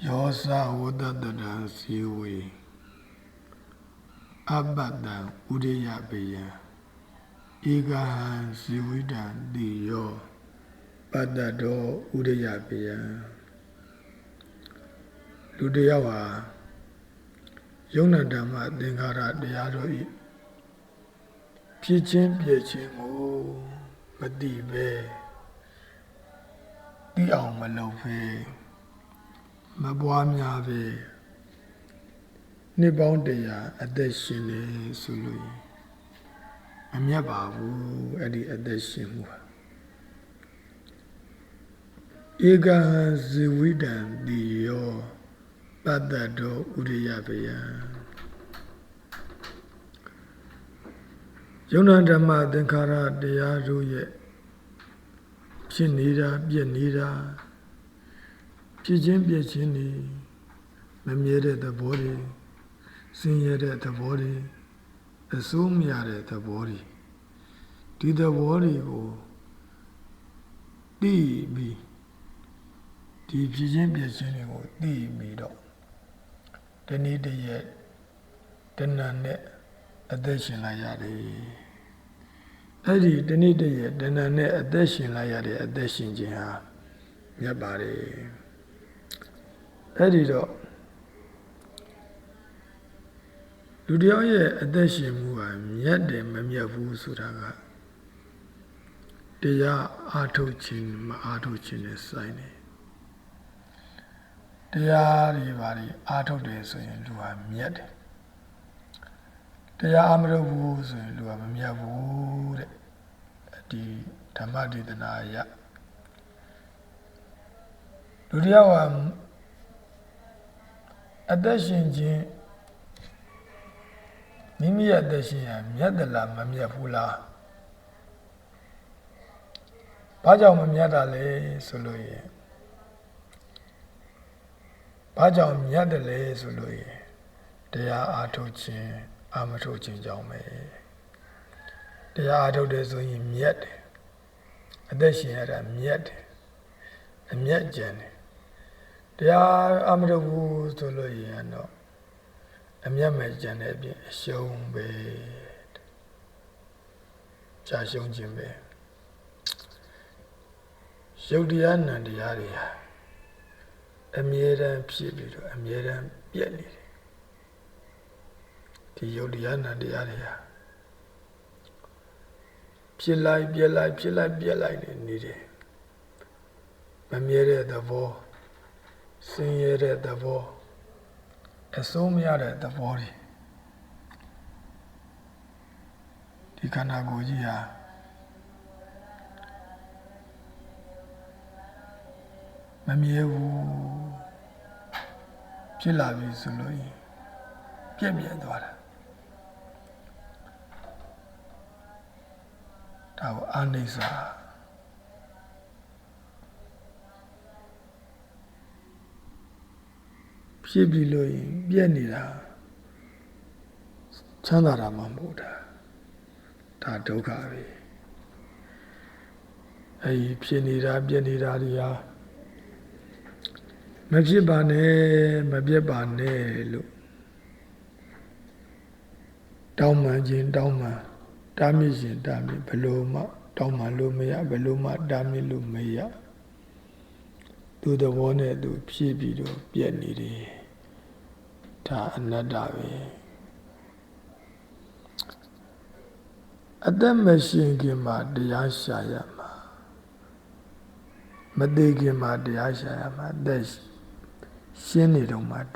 ယောသဝတ္တတံစီဝေအပတ္တံဥဒိယပေယံဧကဟံဇီဝိတံတိယောပတ္တတောဥဒိယပေယံလူတယောက်ဟာယုံနာဓမ္မသင်္ခါရတရားတို့ဤဖြစ်ချင်းပြည့်ချင်းကိုမသိပဲသိအောင်မလုပ်ပဲမပွားများပဲနှစ်ပေါင်း100အသက်ရှင်နေဆိုလို့မမြတ်ပါဘူးအဲ့ဒီအသက်ရှင်မှုဟာဧကဟံဇီဝိတံတိယောပတ္တတောဥရိယပယံယုံနာဓမ္မသင်္ခါရတရားတို့ရဲ့ဖြစ်နေတာပြည့်နေတာဖြစ်ချင်းပြည့်ချင်းနေမမြဲတဲ့သဘောတွေဆင်းရဲတဲ့သဘောတွေအစိုးမရတဲ့သဘောတွေဒီသဘောတွေကိုသိပြီးဒီဖြစ်ချင်းပြည့်ချင်းတွေကိုသိပြီးတော့ဒီနေ့တည်းရဲ့တဏ္ဍာနဲ့အသက်ရှင်လာရတယ်အဲ့ဒီဒီနေ့တည်းရဲ့တဏ္ဍာနဲ့အသက်ရှင်လာရတဲ့အသက်ရှင်ခြင်းဟာမြတ်ပါတယ်အဲ့ဒီတော့လူတယောက်ရဲ့အသက်ရှင်မှုဟာမြတ်တယ်မမြတ်ဘူးဆိုတာကတရားအားထုတ်ခြင်းမအားထုတ်ခြင်းနဲ့ဆိုင်တယ်တရားတွေပါလေအားထုတ်တယ်ဆိုရင်လူဟာမြတ်တယ်တရားအားမထုတ်ဘူးဆိုရင်လူဟာမမြတ်ဘူးတဲ့ဒီဓမ္မဒေသနာအရလူတယောက်ဟာအသက်ရှင်ခြင်းမိမိရဲ့အသက်ရှင်ရမြတ်သလားမမြတ်ဘူးလားဘာကြောင့်မမြတ်တာလဲဆိုလို့ရင်ဘာကြောင့်မြတ်တယ်လဲဆိုလို့ရင်တရားအားထုတ်ခြင်းအာမထုတ်ခြင်းကြောင့်ပဲတရားအားထုတ်တယ်ဆိုရင်မြတ်တယ်အသက်ရှင်ရတာမြတ်တယ်အမြတ်ကျန်တယ်တရားအာမထုတ်ဘူးဆိုလို့ရင်တော့အမြတ်မဲ့ကျန်တဲ့အပြင်အရှုံးပဲကြာရှုံးခြင်းပဲရုပ်တရားနံတရားတွေဟာအမြဲတမ်းဖြစ်ပြီးတော့အမြဲတမ်းပြည့်နေတယ်ဒီရုပ်တရားနံတရားတွေဟာဖြစ်လိုက်ပြည့်လိုက်ဖြစ်လိုက်ပြည့်လိုက်နေတယ်မမြဲတဲ့သဘောဆင်းရဲတဲ့သဘောအစိုးမရတဲ့သဘောတွေဒီခန္ဓာကိုယ်ကြီးဟာမမြဲဘူးဖြစ်လာပြီဆိုလို့ရင်ပြည့်ပြည့်သွားတာဒါကိုအနိစ္စဖြစ်ပြီလို့ရင်ပြည့်နေတာချမ်းသာတာမှမဟုတ်တာဒါဒုက္ခပဲအဲဒီဖြစ်နေတာပြည့်နေတာတွေဟာမဖြစ်ပါနဲ့မပြတ်ပါနဲ့လို့တောင်းမှန်ခြင်းတောင်းမှန်တားမြစ်ခြင်းတားမြစ်ဘလို့မှတောင်းမှန်လို့မရဘလို့မှတားမြစ်လို့မရသူသဘောနဲ့သူဖြစ်ပြီးတော့ပြည့်နေတယ်ဒါအနတ္တပဲအသက်မရှင်ခင်မှာတရားရှာရမှာမသိခင်မှာတရားရှာရမှာအသက်ရှင်းနေတော့မှတရား